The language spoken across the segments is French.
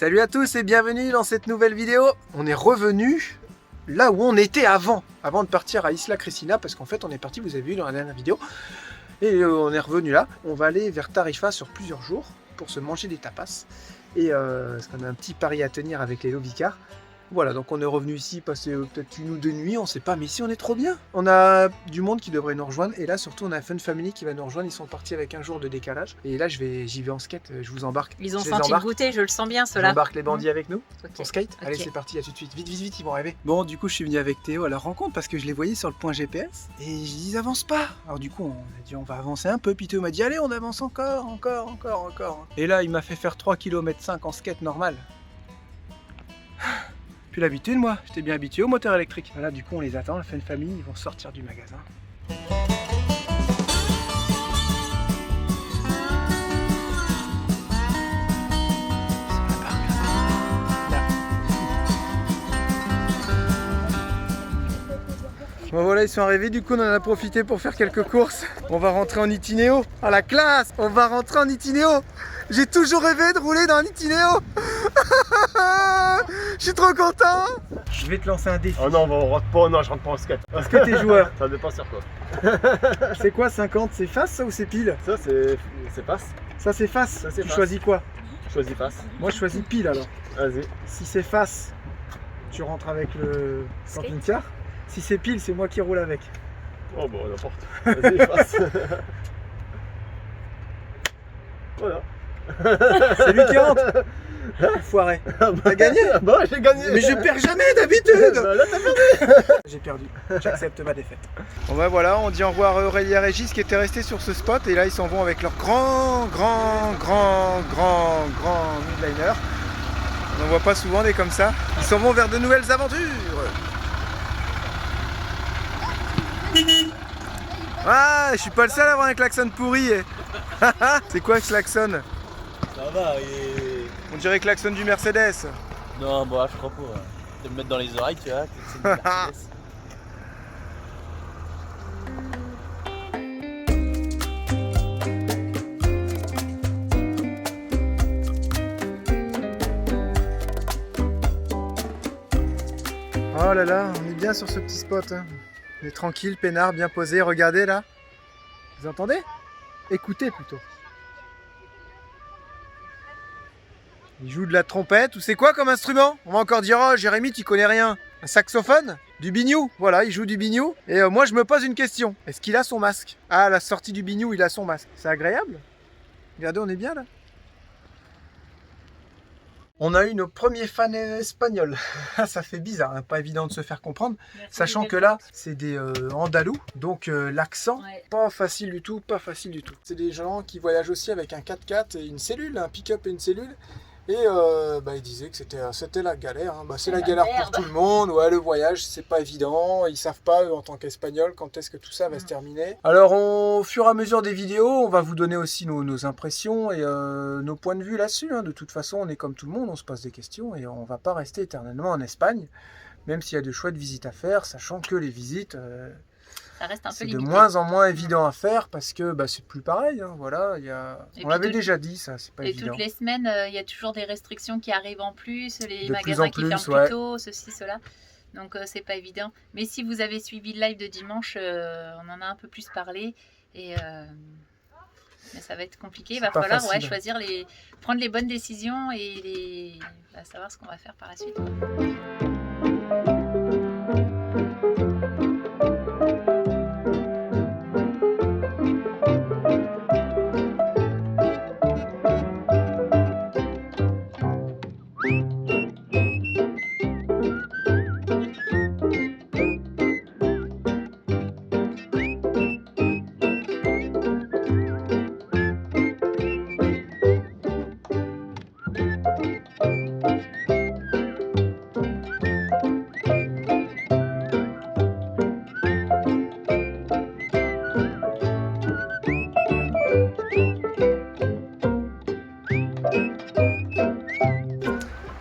Salut à tous et bienvenue dans cette nouvelle vidéo. On est revenu là où on était avant de partir à Isla Cristina, parce qu'en fait on est parti, vous avez vu dans la dernière vidéo, et on est revenu là. On va aller vers Tarifa sur plusieurs jours pour se manger des tapas, et parce qu'on a un petit pari à tenir avec les Lovicar. Voilà, donc on est revenu ici passer peut-être 1 ou 2 nuits, on sait pas, mais ici on est trop bien. On a du monde qui devrait nous rejoindre, et là surtout on a Fun Family qui va nous rejoindre. Ils sont partis avec un jour de décalage, et là j'y vais en skate, je vous embarque. Ils ont senti le goûter, je le sens bien ceux-là. J'embarque les bandits avec nous, Okay. on skate. Okay. Allez, c'est parti, à tout de suite, vite, vite, vite, ils vont rêver. Bon, du coup je suis venu avec Théo à leur rencontre parce que je les voyais sur le point GPS, et ils avancent pas. Alors du coup on a dit on va avancer un peu, puis Théo m'a dit allez on avance encore. Et là il m'a fait faire 3,5 km en skate normal. Plus l'habitude moi, j'étais bien habitué au moteur électrique. Voilà, du coup on les attend, la Fun Family, ils vont sortir du magasin. Bon voilà, ils sont arrivés, du coup on en a profité pour faire quelques courses. On va rentrer en Itinéo, à la classe. On va rentrer en Itinéo. J'ai toujours rêvé de rouler dans un Itinéo. Je suis trop content. Je vais te lancer un défi. Oh non, on rentre pas, non, je rentre pas en skate. Est-ce que t'es joueur? Ça dépend sur quoi. C'est quoi 50? C'est face ça ou c'est pile? Ça c'est face. Ça c'est face. Ça, c'est tu face. choisis quoi? Je choisis face. Moi je choisis pile alors. Vas-y. Si c'est face, tu rentres avec le camping-car. Si c'est pile, c'est moi qui roule avec. Oh bon, n'importe. Vas-y, face. Voilà. C'est lui qui rentre. Foiré. T'as gagné? Bah j'ai gagné. Mais je perds jamais d'habitude. Bah, là t'as perdu. J'ai perdu, j'accepte ma défaite. Bon ben voilà, on dit au revoir à Aurélie et Régis qui étaient restés sur ce spot, et là ils s'en vont avec leur grand midliner. On n'en voit pas souvent des comme ça. Ils s'en vont vers de nouvelles aventures. Ah, je suis pas le seul à avoir un klaxon pourri. C'est quoi ce klaxon? Ça va, On dirait klaxon du Mercedes. Non, bon, je crois pas. De me mettre dans les oreilles, tu vois. C'est une Mercedes. Oh là là, on est bien sur ce petit spot. Hein. On est tranquille, peinard, bien posé. Regardez là. Vous entendez? Écoutez plutôt. Il joue de la trompette, ou c'est quoi comme instrument? On va encore dire, oh Jérémy, tu connais rien. Un saxophone? Du biniou? Voilà, il joue du biniou. Et moi, je me pose une question. Est-ce qu'il a son masque? Ah, à la sortie du biniou, il a son masque. C'est agréable? Regardez, on est bien là. On a eu nos premiers fans espagnols. Ça fait bizarre, hein, pas évident de se faire comprendre. Merci, Sachant que là, c'est des andalous, donc l'accent, Ouais. pas facile du tout, pas facile du tout. C'est des gens qui voyagent aussi avec un 4x4 et une cellule, un pick-up et une cellule. Et ils disaient que c'était la galère. Hein. Bah, c'est la galère pour tout le monde. Ouais, le voyage, c'est pas évident. Ils savent pas, eux, en tant qu'Espagnols, quand est-ce que tout ça va se terminer. Alors, au fur et à mesure des vidéos, on va vous donner aussi nos impressions et nos points de vue là-dessus. Hein. De toute façon, on est comme tout le monde, on se pose des questions et on va pas rester éternellement en Espagne, même s'il y a de chouettes visites à faire, sachant que les visites... Ça reste un peu c'est de limité. moins en moins évident à faire parce que c'est plus pareil. Hein, voilà, Et on puis l'avait déjà dit, ça, c'est pas Et évident. toutes les semaines, il y a toujours des restrictions qui arrivent en plus, les De magasins plus en qui plus, ferment ouais. plus tôt, ceci, cela. Donc c'est pas évident. Mais si vous avez suivi le live de dimanche, on en a un peu plus parlé. Et mais ça va être compliqué. Il va pas falloir facile. choisir prendre les bonnes décisions et savoir ce qu'on va faire par la suite.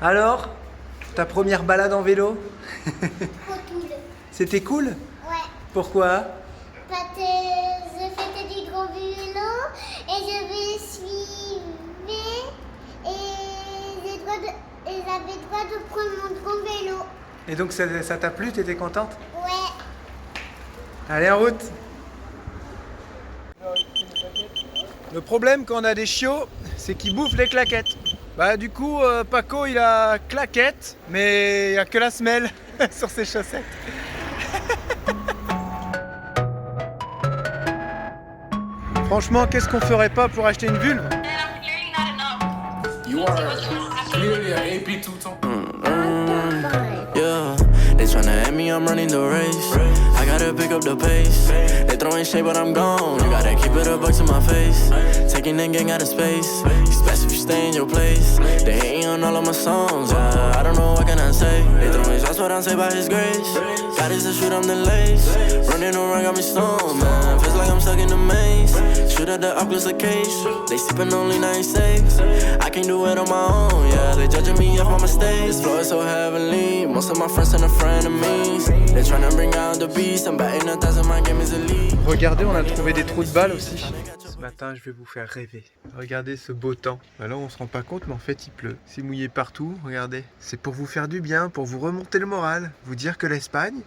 Alors, ta première balade en vélo, Trop cool. c'était cool? Ouais. Pourquoi? Parce que je faisais du gros vélo et je me suivais et j'ai droit papa de prendre mon grand vélo. Et donc ça t'a plu, t'étais contente? Ouais. Allez, en route. Le problème quand on a des chiots, c'est qu'ils bouffent les claquettes. Bah du coup, Paco il a claquette, mais il n'y a que la semelle sur ses chaussettes. Franchement, qu'est-ce qu'on ferait pas pour acheter une vulve? You are clearly an AP two-tone. Yeah, they tryna at me, I'm running the race. I gotta pick up the pace. They throwing shade, but I'm gone. You gotta keep it a buck to my face. Taking that gang out of space. It's best if you stay in your place. They hating on all of my songs. Yeah, I don't know what can I say. They throwing shots, but I'm saved by His grace. God is the shoot, I'm the lace. Running around, got me stoned, man. Feels like I'm stuck in the maze. Shoot at the Oculus cage. They sipping only 96. I can do it on my own. Yeah, they judging me off my mistakes. This flow is so heavenly. Most of my friends and frenemies. They tryna bring out the beast. I'm batting 1,000, my game is elite. Regardez, on a trouvé des trous de balles aussi. Ce matin, je vais vous faire rêver. Regardez ce beau temps. Alors, on se rend pas compte, mais en fait, il pleut. C'est mouillé partout, regardez. C'est pour vous faire du bien, pour vous remonter le moral. Vous dire que l'Espagne,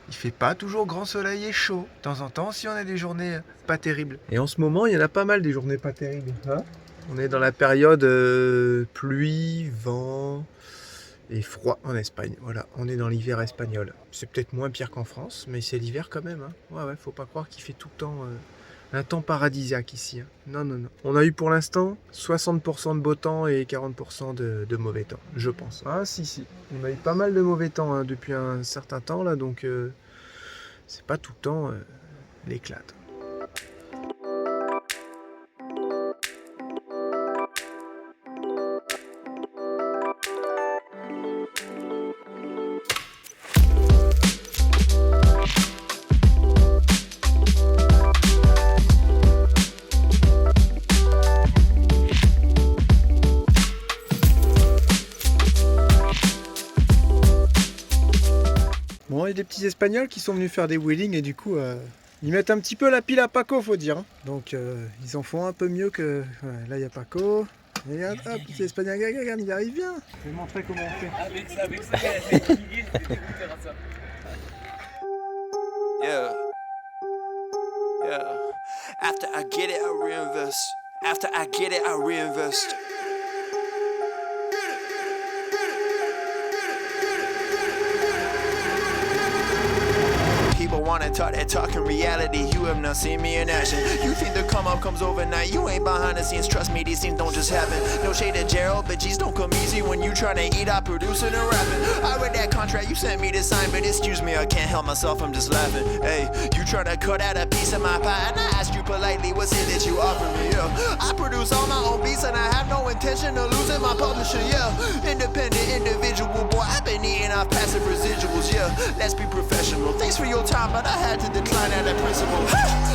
il fait pas toujours grand soleil et chaud. De temps en temps, si on a des journées pas terribles. Et en ce moment, il y en a pas mal des journées pas terribles. Hein, on est dans la période pluie, vent et froid en Espagne. Voilà, on est dans l'hiver espagnol. C'est peut-être moins pire qu'en France, mais c'est l'hiver quand même. Hein. Ouais, faut pas croire qu'il fait tout le temps un temps paradisiaque ici. Hein. Non, non, non. On a eu pour l'instant 60% de beau temps et 40% de mauvais temps, je pense. Ah si, si. On a eu pas mal de mauvais temps hein, depuis un certain temps là, donc c'est pas tout le temps l'éclate. Bon, il y a des petits Espagnols qui sont venus faire des wheelings et du coup, ils mettent un petit peu la pile à Paco, faut dire. Hein. Donc, ils en font un peu mieux que... Ouais, là, il y a Paco. Et regarde, hop, petit Espagnol, regarde, il arrive bien. Je vais montrer comment on fait. Avec ça, c'est fatigué, c'était dégoûté à ça. Yeah. Yeah. After I get it, I reinvest. After I get it, I reinvest. People wanna talk that talk in reality. You have not seen me in action. You think the come up comes overnight. You ain't behind the scenes. Trust me, these things don't just happen. No shade to Gerald, but G's don't come easy when you tryna eat out producing and rapping. I read that contract you sent me to sign, but excuse me, I can't help myself. I'm just laughing. Hey, you tryna cut out a piece of my pie, and I asked you politely, what's it that you offer me? Yeah, I produce all my own beats, and I have no intention of losing my publisher. Yeah, independent individual, boy. I've been eating off passive residuals. Yeah, let's be professional. Thanks for your time, but I had to decline at that principle.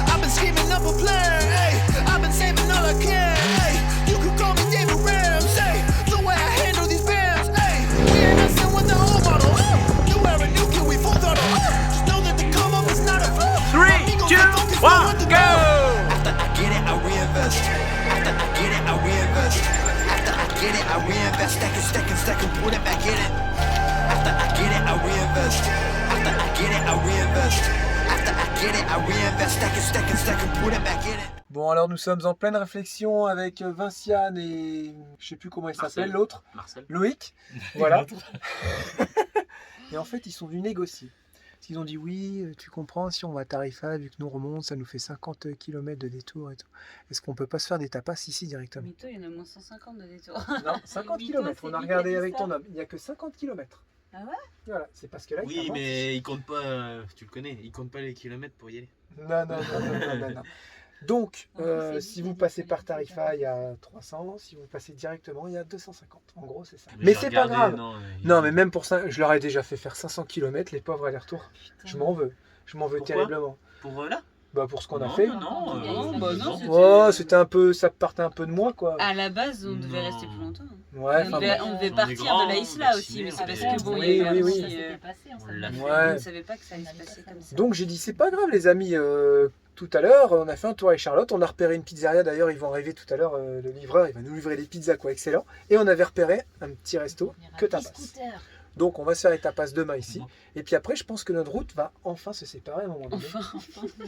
I've been scheming up a plan, hey. I've been saving all I can, hey. You could call me David Ramsey. The way I handle these bands, hey. We ain't messing with the old model. You wear a new kid, we full throttle. Just know that the come up is not a flaw. 3, 2, 1, go! After I get it, I reinvest. After I get it, I reinvest. After I get it, I reinvest. Stack and put it back in it. After I get it, I reinvest. After I get it, I reinvest. After I get it, I reinvest. Stack and put it back in it. Bon, alors nous sommes en pleine réflexion avec Vinciane et je sais plus comment il s'appelle l'autre. Marcel. Loïc. Voilà. Et en fait, ils sont venus négocier. Parce qu'ils ont dit oui, tu comprends, si on va à Tarifa, vu que nous on remonte, ça nous fait 50 km de détour et tout. Est-ce qu'on peut pas se faire des tapas ici directement? Mytho, il y en a moins 150 de détour. Non, 50 Mytho, km. c'est On a lui qui regardé dit avec ça. ton homme. Il n'y a que 50 km. Ah ouais? Voilà, c'est parce que là, Oui, mais il compte pas, tu le connais, il compte pas les kilomètres pour y aller. Non. Donc, c'est si lui vous qui passez dit par ça. Tarifa, il y a 300. Si vous passez directement, il y a 250. En gros, c'est ça. Mais Mais j'ai c'est pas regardé, grave. Non, Non, mais même pour ça, je leur ai déjà fait faire 500 km, les pauvres aller-retour. Je m'en veux. Je m'en veux Pourquoi terriblement. Pour là Bah, pour ce qu'on a fait. Non, bah non, non. Oh, c'était un peu, ça partait un peu de moi, quoi. À la base, on devait Non. rester plus longtemps. Ouais, on, enfin, devait, bon. on devait On est partir grand, de la isla aussi, mais c'est parce vacciné, que bon, oui, il y avait oui, un oui. petit, On l'a fait. Ouais. on ne savait pas que ça allait se passer comme ça. Donc j'ai dit, c'est pas grave, les amis. tout à l'heure, on a fait un tour avec Charlotte, on a repéré une pizzeria, d'ailleurs ils vont arriver tout à l'heure, le livreur il va nous livrer des pizzas quoi, excellent. Et on avait repéré un petit resto que tapas. Donc on va se faire les tapas demain ici. Et puis après je pense que notre route va enfin se séparer à un moment donné. Enfin,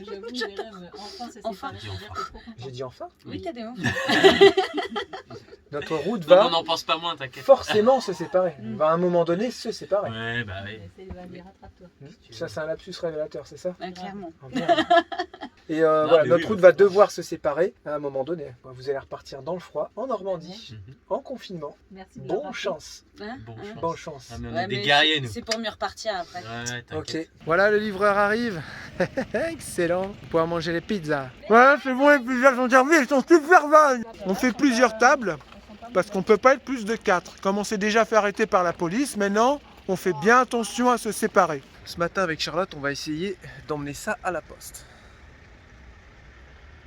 j'avoue, Jérém, enfin se séparer. J'ai dit enfin? Oui, t'as des mots. Notre route Donc, va on n'en pense pas moins, t'inquiète. forcément se séparer. On va à un moment donné se séparer. Ouais, bah oui. Rattrape-toi. Ça c'est un lapsus révélateur, c'est ça? Clairement. Oh, merde. Et voilà, mais notre oui, route va devoir se séparer à un moment donné. Vous allez repartir dans le froid, en Normandie, en confinement. Merci. Bonne chance. Bonne chance. Ah, mais on est des guerriers, nous. C'est pour mieux repartir après. Ouais, Ok. t'inquiète. Voilà, le livreur arrive. Excellent. On va pouvoir manger les pizzas. Ouais, c'est bon, les pizzas sont servies, elles sont super bonnes. On fait plusieurs tables parce qu'on peut pas être plus de 4. Comme on s'est déjà fait arrêter par la police, maintenant, on fait bien attention à se séparer. Ce matin, avec Charlotte, on va essayer d'emmener ça à la poste.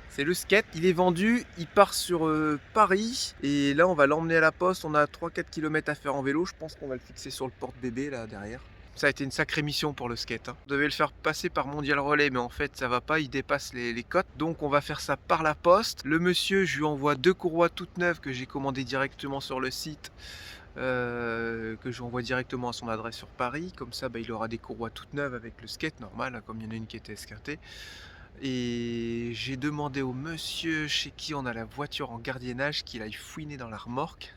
C'est le skate, il est vendu, il part sur Paris et là on va l'emmener à la poste, on a 3-4 km à faire en vélo, je pense qu'on va le fixer sur le porte-bébé là derrière. Ça a été une sacrée mission pour le skate. On devait le faire passer par Mondial Relais mais en fait ça va pas, il dépasse les cotes. Donc on va faire ça par la poste. Le monsieur, je lui envoie 2 courroies toutes neuves que j'ai commandées directement sur le site. Que je lui envoie directement à son adresse sur Paris. Comme ça il aura des courroies toutes neuves avec le skate normal, hein, comme il y en a une qui était esquintée. Et j'ai demandé au monsieur chez qui on a la voiture en gardiennage qu'il aille fouiner dans la remorque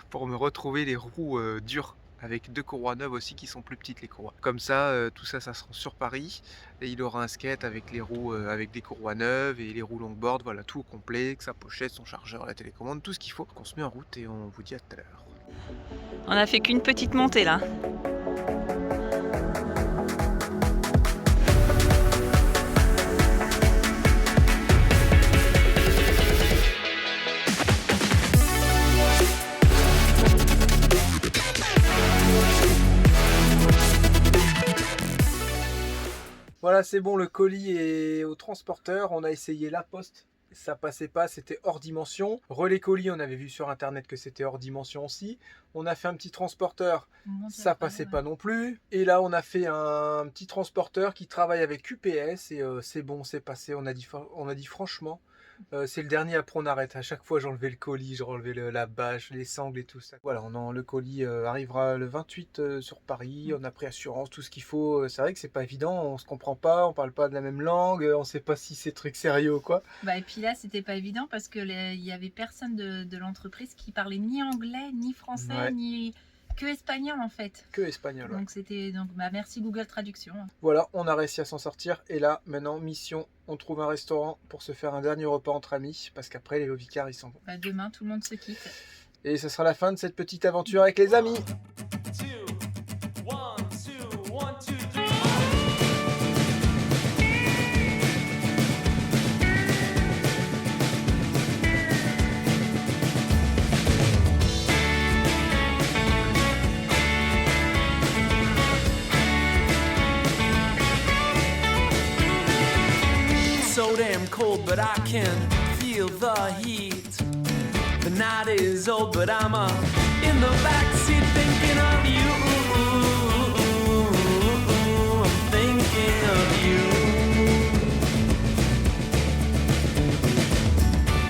pour me retrouver les roues dures avec 2 courroies neuves aussi qui sont plus petites les courroies. Comme ça, tout ça, ça sera sur Paris et il aura un skate avec les roues avec des courroies neuves et les roues longboard, voilà tout au complet, avec sa pochette, son chargeur, la télécommande, tout ce qu'il faut. On se met en route et on vous dit à tout à l'heure. On a fait qu'une petite montée là. Voilà, c'est bon, le colis est au transporteur. On a essayé la poste, ça passait pas, c'était hors dimension. Relais colis, on avait vu sur internet que c'était hors dimension aussi. On a fait un petit transporteur, ça passait pas non plus. Et là, on a fait un petit transporteur qui travaille avec UPS et c'est bon, c'est passé. On a dit franchement, c'est le dernier, après on arrête. À chaque fois, j'enlevais le colis, je relevais la bâche, les sangles et tout ça. Voilà, le colis arrivera le 28 sur Paris. On a pris assurance, tout ce qu'il faut. C'est vrai que c'est pas évident, on se comprend pas, on parle pas de la même langue, on sait pas si c'est truc sérieux ou quoi. Bah, et puis là, c'était pas évident parce que il y avait personne de l'entreprise qui parlait ni anglais, ni français, Ouais. ni que espagnol en fait. Que espagnol. Ouais. Donc c'était merci Google Traduction. Voilà, on a réussi à s'en sortir. Et là, maintenant, mission, on trouve un restaurant pour se faire un dernier repas entre amis. Parce qu'après, les Lovicards, ils s'en vont. Bah, demain, tout le monde se quitte. Et ce sera la fin de cette petite aventure avec les amis. So damn cold, but I can feel the heat. The night is old, but I'm in the backseat thinking of you. I'm thinking of you.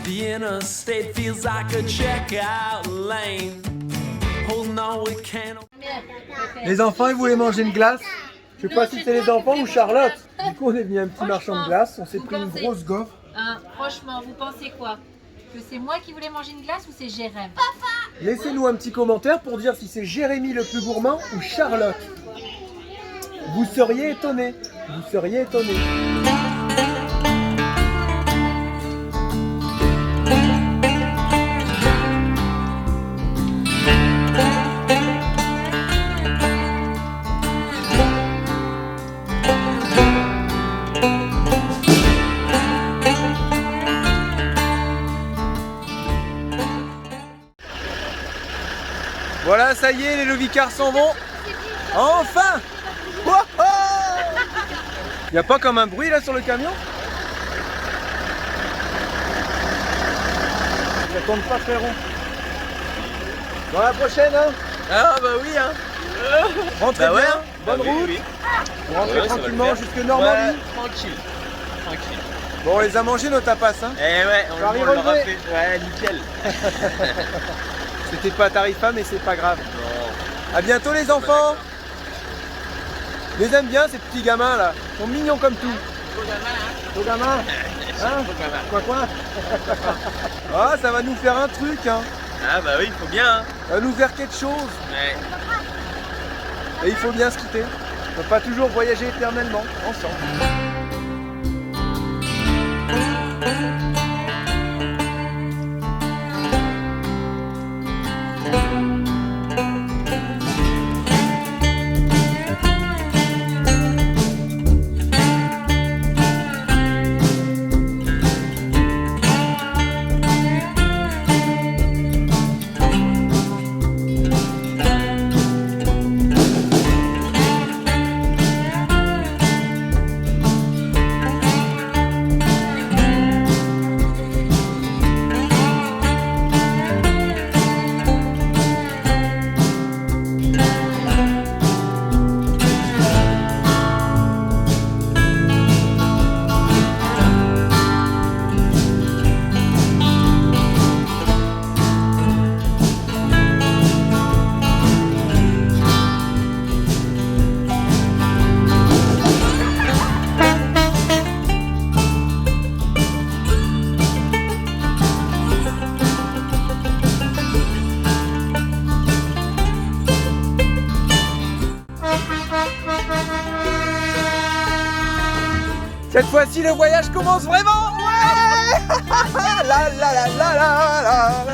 The interstate feels like a checkout lane. Holding on, we can't. Les enfants, ils voulaient manger une glace. Je sais pas si c'est les enfants ou Charlotte. Du coup, on est venu à un petit marchand de glace. On s'est pris une grosse gaufre. Hein, franchement, vous pensez quoi? Que c'est moi qui voulais manger une glace ou c'est Jérém? Laissez-nous un petit commentaire pour dire si c'est Jérémy le plus gourmand ou Charlotte. Vous seriez étonnés. Vous seriez étonnés. Voilà, ça y est, les Lovicards s'en vont. Enfin! Il n'y a pas comme un bruit là sur le camion? Ça tombe pas, frérot. Dans la prochaine, hein? Ah bah oui, hein. Rentrez Bah ouais, bien, hein. bonne Bah oui, route. oui. Vous rentrez Ouais, ça va le tranquillement faire. jusque Normandie. Ouais, tranquille. Bon, on les a mangés nos tapas, hein. Eh ouais, Paris on l'aura relevé. fait. Ouais, nickel. C'était pas tarifa, mais c'est pas grave. Non. À bientôt les enfants. Je les aime bien ces petits gamins là. Ils sont mignons comme tout. Beau gamin. Hein Quoi Ah, ça va nous faire un truc, hein. Ah bah oui, il faut bien. Hein. Ça va nous faire quelque chose. Ouais. Et il faut bien se quitter. On ne peut pas toujours voyager éternellement ensemble. Cette fois-ci, le voyage commence vraiment. Ouais. La la la la la la la.